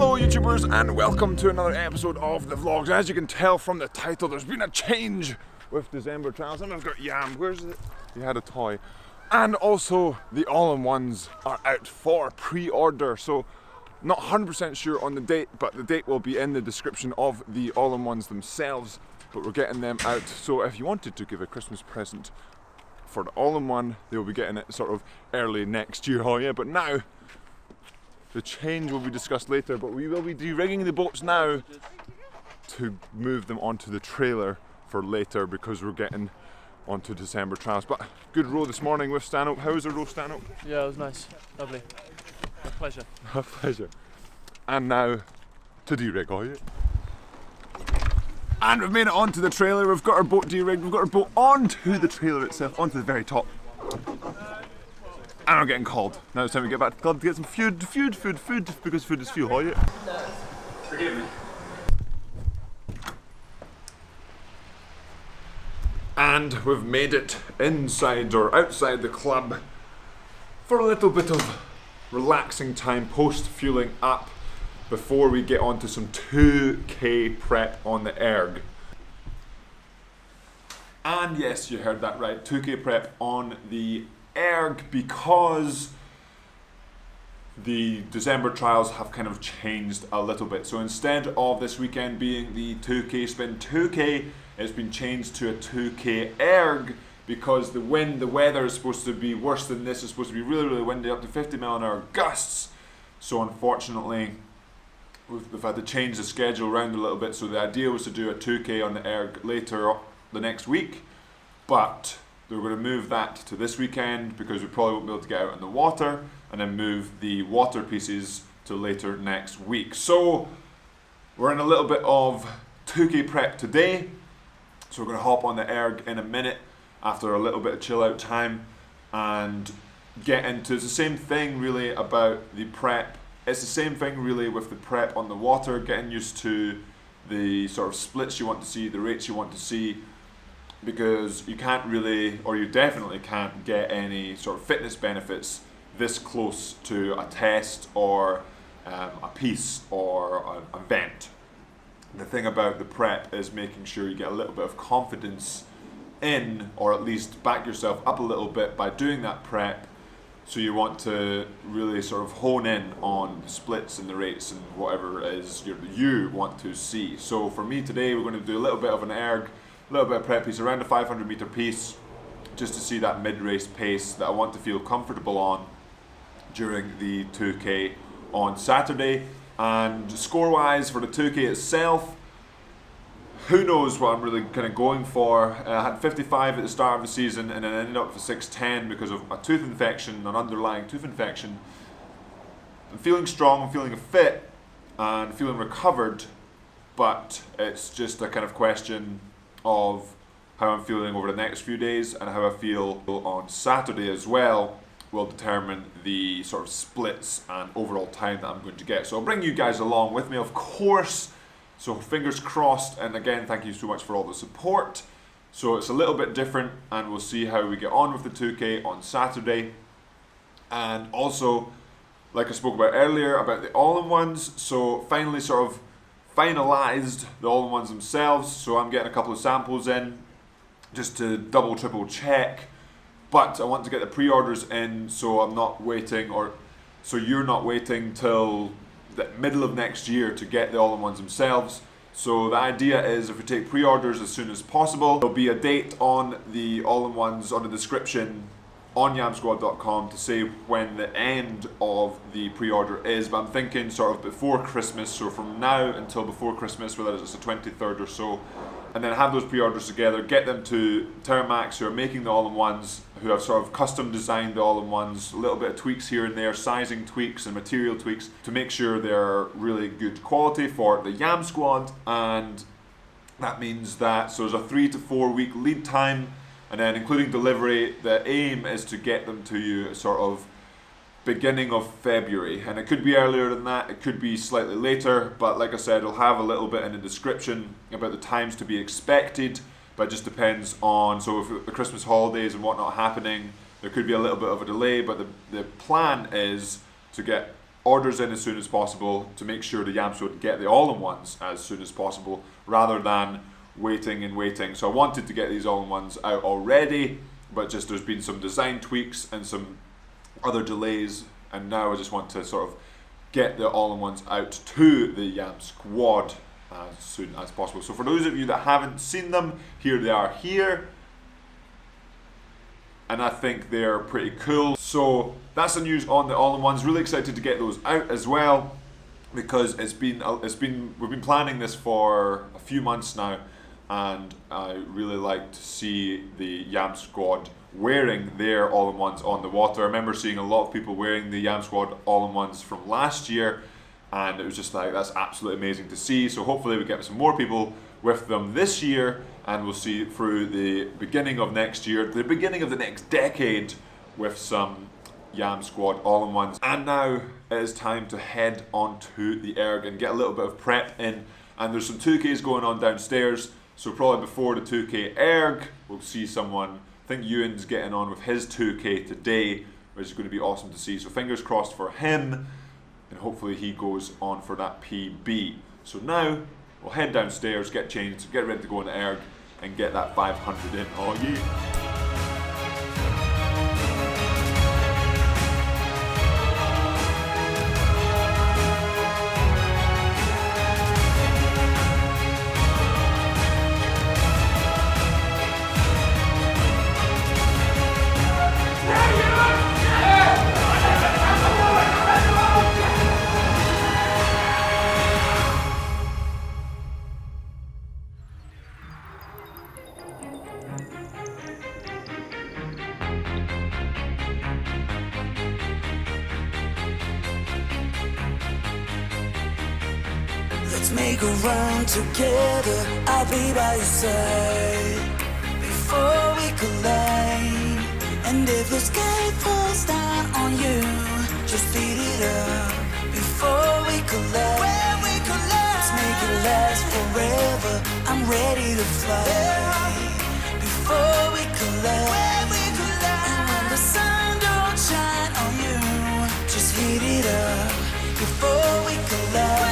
Hello YouTubers and welcome to another episode of the vlogs. As you can tell from the title, there's been a change with December trials, and I've got Yam, where's it? He had a toy. And also the all-in-ones are out for pre-order, so not 100% sure on the date, but the date will be in the description of the all-in-ones themselves, but we're getting them out. So if you wanted to give a Christmas present for the all-in-one, they'll be getting it sort of early next year. Oh yeah, but now the change will be discussed later, but we will be de-rigging the boats now to move them onto the trailer for later because we're getting onto December trials. But good row this morning with Stanhope. How was the row, Stanhope? Yeah, it was nice. Lovely. A pleasure. A pleasure. And now to de-rig, are you? And we've made it onto the trailer. We've got our boat de-rigged. We've got our boat onto the trailer itself, onto the very top. And I'm getting called. Now it's time to get back to the club to get some food, because food is fuel, are you? Forgive me. And we've made it inside or outside the club for a little bit of relaxing time post-fueling up before we get onto some 2K prep on the Erg. And yes, you heard that right, 2K prep on the Erg, because the December trials have kind of changed a little bit. So instead of this weekend being the 2K spin 2K, it's been changed to a 2K Erg because the weather is supposed to be worse than this. It's supposed to be really, really windy, up to 50 mile an hour gusts. So unfortunately, we've had to change the schedule around a little bit. So the idea was to do a 2K on the Erg later the next week, but we're going to move that to this weekend because we probably won't be able to get out in the water, and then move the water pieces to later next week. So we're in a little bit of 2K prep today. So we're going to hop on the Erg in a minute after a little bit of chill out time and get into, it's the same thing really about the prep. It's the same thing really with the prep on the water, getting used to the sort of splits you want to see, the rates you want to see, because you can't really, or you definitely can't get any sort of fitness benefits this close to a test or a piece or an event. The thing about the prep is making sure you get a little bit of confidence in, or at least back yourself up a little bit by doing that prep. So you want to really sort of hone in on the splits and the rates and whatever it is you want to see. So for me today, we're going to do a little bit of an Erg, a little bit of prep piece, around a 500 meter piece, just to see that mid-race pace that I want to feel comfortable on during the 2K on Saturday. And score-wise for the 2K itself, who knows what I'm really kind of going for. I had 55 at the start of the season and then ended up for 610 because of a tooth infection, an underlying tooth infection. I'm feeling strong, I'm feeling fit, and feeling recovered, but it's just a kind of question of how I'm feeling over the next few days, and how I feel on Saturday as well will determine the sort of splits and overall time that I'm going to get. So I'll bring you guys along with me, of course. So fingers crossed, and again, thank you so much for all the support. So it's a little bit different, and we'll see how we get on with the 2K on Saturday. And also, like I spoke about earlier, about the all-in-ones, so finally sort of finalized the all-in-ones themselves. So I'm getting a couple of samples in just to double, triple check. But I want to get the pre-orders in, so I'm not waiting, or so you're not waiting till the middle of next year to get the all-in-ones themselves. So the idea is, if we take pre-orders as soon as possible, there'll be a date on the all-in-ones on the description on Yamsquad.com to say when the end of the pre-order is. But I'm thinking sort of before Christmas, so from now until before Christmas, whether it's the 23rd or so, and then have those pre-orders together, get them to Termax, who are making the all-in-ones, who have sort of custom designed the all-in-ones, a little bit of tweaks here and there, sizing tweaks and material tweaks to make sure they're really good quality for the Yamsquad. And that means that, so there's a 3 to 4 week lead time, and then including delivery, the aim is to get them to you sort of beginning of February, and it could be earlier than that, it could be slightly later, but like I said, I'll have a little bit in the description about the times to be expected, but it just depends on, so if the Christmas holidays and whatnot happening, there could be a little bit of a delay, but the plan is to get orders in as soon as possible to make sure the Yamsquad get the all-in-ones as soon as possible, rather than waiting and waiting. So I wanted to get these all-in-ones out already, but just there's been some design tweaks and some other delays, and now I just want to sort of get the all-in-ones out to the Yamsquad as soon as possible. So for those of you that haven't seen them, here they are here, and I think they're pretty cool. So that's the news on the all-in-ones. Really excited to get those out as well, because we've been planning this for a few months now, and I really like to see the Yamsquad wearing their all-in-ones on the water. I remember seeing a lot of people wearing the Yamsquad all-in-ones from last year, and it was just like, that's absolutely amazing to see. So hopefully we get some more people with them this year, and we'll see through the beginning of next year, the beginning of the next decade, with some Yamsquad all-in-ones. And now it is time to head on to the erg and get a little bit of prep in, and there's some 2Ks going on downstairs, so probably before the 2K erg we'll see someone. I think Ewan's getting on with his 2K today, which is going to be awesome to see, so fingers crossed for him, and hopefully he goes on for that PB. So now we'll head downstairs, get changed, get ready to go on the erg, and get that 500 in. Oh yeah! Let's make a run together, I'll be by your side before we collide. And if the sky falls down on you, just beat it up before we collide. When we collide, let's make it last forever, I'm ready to fly before we collide. When we collide, and when the sun don't shine on you, just heat it up before we collide.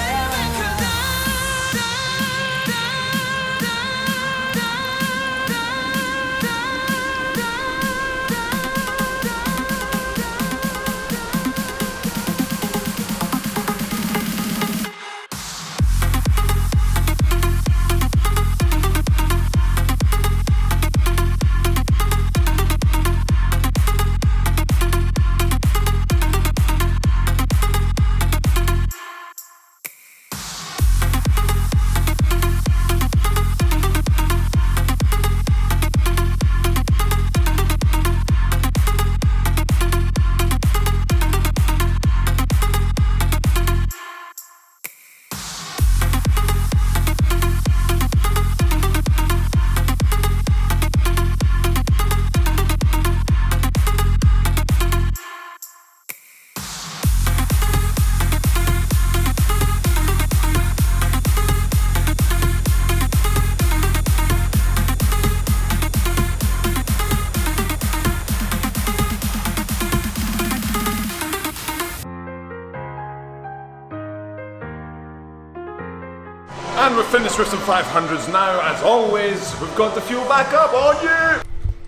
And we're finished with some 500s now. As always, we've got the fuel back up, oh yeah!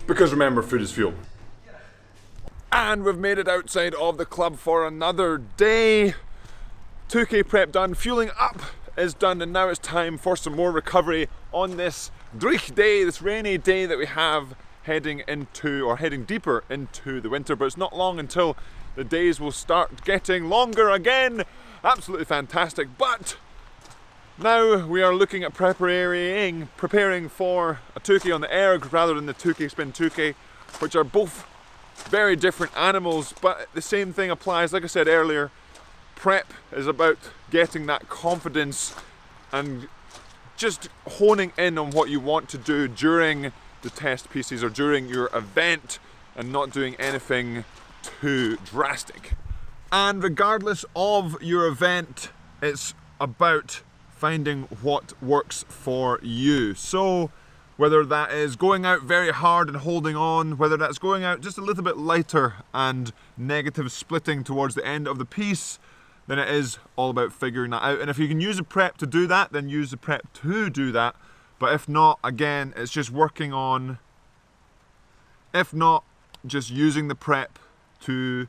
Because remember, food is fuel. And we've made it outside of the club for another day. 2K prep done, fueling up is done, and now it's time for some more recovery on this dreich day, this rainy day that we have heading deeper into the winter. But it's not long until the days will start getting longer again. Absolutely fantastic. But now we are looking at preparing for a 2K on the erg rather than the 2K spin 2K, which are both very different animals, but the same thing applies. Like I said earlier, prep is about getting that confidence and just honing in on what you want to do during the test pieces or during your event, and not doing anything too drastic. And regardless of your event, it's about finding what works for you. So whether that is going out very hard and holding on, whether that's going out just a little bit lighter and negative splitting towards the end of the piece, then it is all about figuring that out. And if you can use a prep to do that, then use the prep to do that. But if not, again, it's just working on, if not, just using the prep to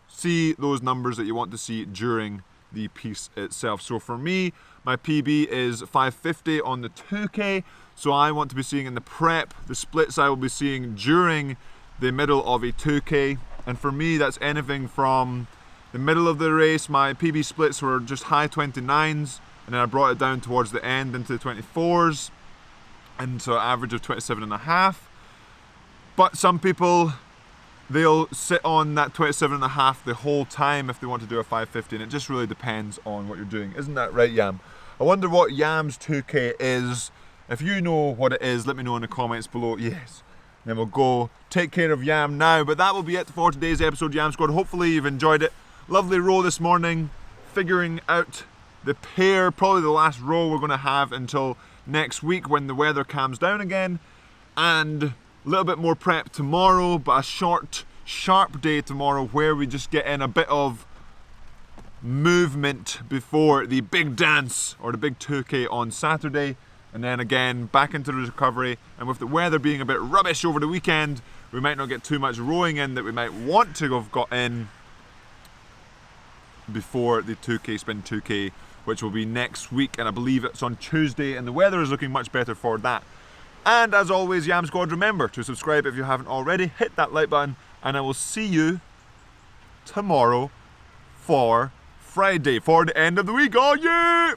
see those numbers that you want to see during the piece itself. So for me, my PB is 550 on the 2K, so I want to be seeing in the prep the splits I will be seeing during the middle of a 2K. And for me, that's anything from the middle of the race. My PB splits were just high 29s, and then I brought it down towards the end into the 24s, and so an average of 27.5. But some people, they'll sit on that 27.5 the whole time if they want to do a 550, and it just really depends on what you're doing. Isn't that right, Yam? I wonder what Yam's 2K is. If you know what it is, let me know in the comments below. Yes. Then we'll go take care of Yam now. But that will be it for today's episode, Yamsquad. Hopefully you've enjoyed it. Lovely row this morning, figuring out the pair, probably the last row we're going to have until next week when the weather calms down again. And a little bit more prep tomorrow, but a short, sharp day tomorrow where we just get in a bit of movement before the big dance or the big 2K on Saturday. And then again, back into the recovery. And with the weather being a bit rubbish over the weekend, we might not get too much rowing in that we might want to have got in before the 2K Spin 2K, which will be next week. And I believe it's on Tuesday, and the weather is looking much better for that. And as always, Yamsquad, remember to subscribe if you haven't already. Hit that like button, and I will see you tomorrow for Friday, for the end of the week. Oh yeah!